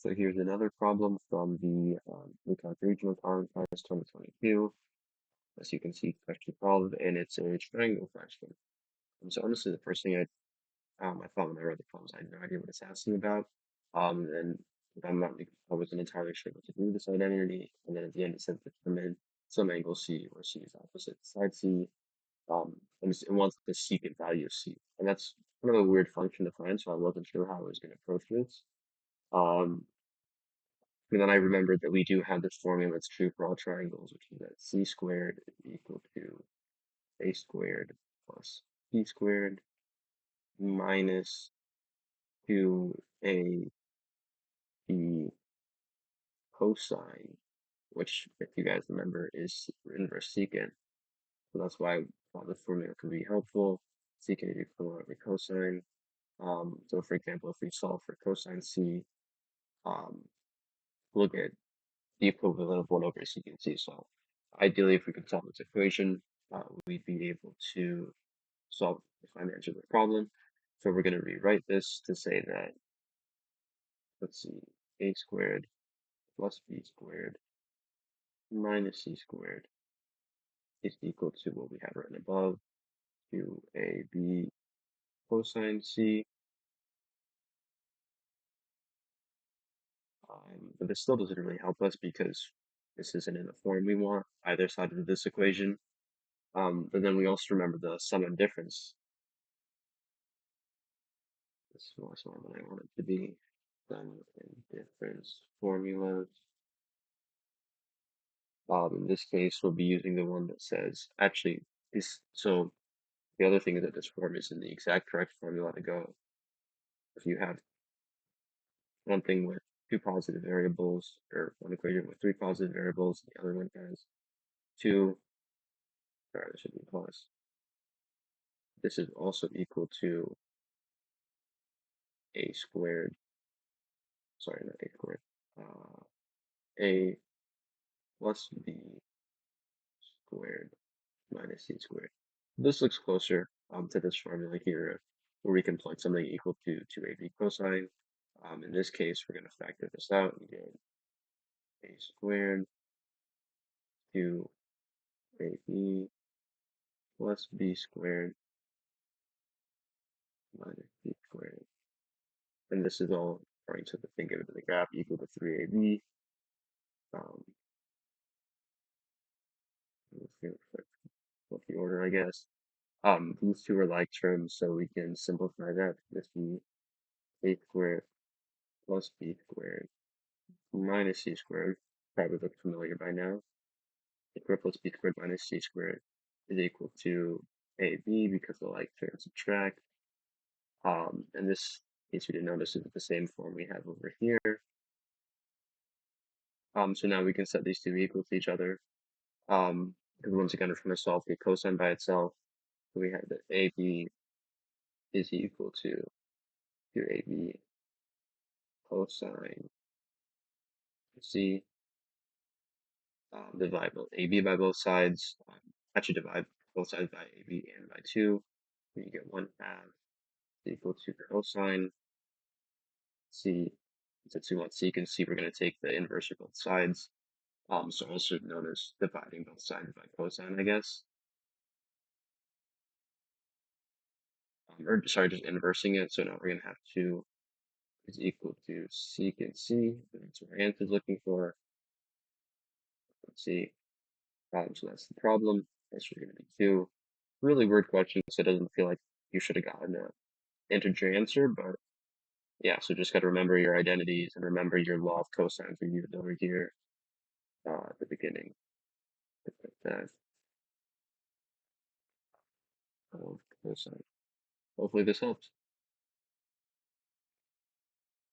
So here's another problem from the Precalc Regional Arm Test 2022. As you can see, question 12, and it's a triangle question. So honestly, the first thing I thought when I read the problems, I had no idea what it's asking about. And I wasn't entirely sure what to do with this identity. And then at the end, it said determine some angle C, where C is opposite side C. It wants the secant value of C, and that's kind of a weird function to find. So I wasn't sure how I was going to approach this. Um, And then I remembered that we do have this formula that's true for all triangles, which is that c squared is equal to a squared plus b squared minus 2ab cosine, which, if you guys remember, is inverse secant. So that's why I thought this formula could be helpful. Secant is equivalent to cosine. So for example, if we solve for cosine c, um, we'll get the equivalent of 1 over secant c. So ideally, if we could solve this equation, we'd be able to solve the final answer to the problem. So we're going to rewrite this to say that, let's see, a squared plus b squared minus c squared is equal to what we have written above, 2ab cosine c. But this still doesn't really help us because this isn't in the form we want, either side of this equation. But then we also remember the sum and difference. This is more so than I want it to be. Sum and difference formulas. In this case, we'll be using the one that says, actually, so the other thing is that this form isn't the exact correct formula to go. If you have one thing with two positive variables, or one equation with three positive variables, the other one has two, sorry, this should be plus. This is also equal to a squared, sorry, not a squared, a plus b squared minus c squared. This looks closer to this formula here, where we can plug something equal to 2ab cosine. In this case, we're going to factor this out and get a squared 2ab plus b squared minus c squared. And this is all trying to think of it in the graph equal to 3ab. What's the order, I guess. These two are like terms, so we can simplify that. This be a squared plus b squared minus c squared. Probably look familiar by now. A squared plus b squared minus c squared is equal to ab because the like terms subtract. And this, in case you didn't notice, is the same form we have over here. So now we can set these two equal to each other. Because once again, we're trying to solve the cosine by itself. So we have that ab is equal to 2ab cosine c. Divide ab by both sides. Actually, divide both sides by ab and by 2. You get 1/2 equal to cosine c. Since we want secant c, we're going to take the inverse of both sides. So also known as dividing both sides by cosine, I guess. Or sorry, just inversing it. So now we're going to have 2 is equal to secant c. That's what our answer is looking for. Let's see. So that's the problem. That's going to be 2. Really weird question, so it doesn't feel like you should have gotten an integer answer, but yeah, so just got to remember your identities and remember your law of cosines we used over here at the beginning. That of cosine. Hopefully this helps.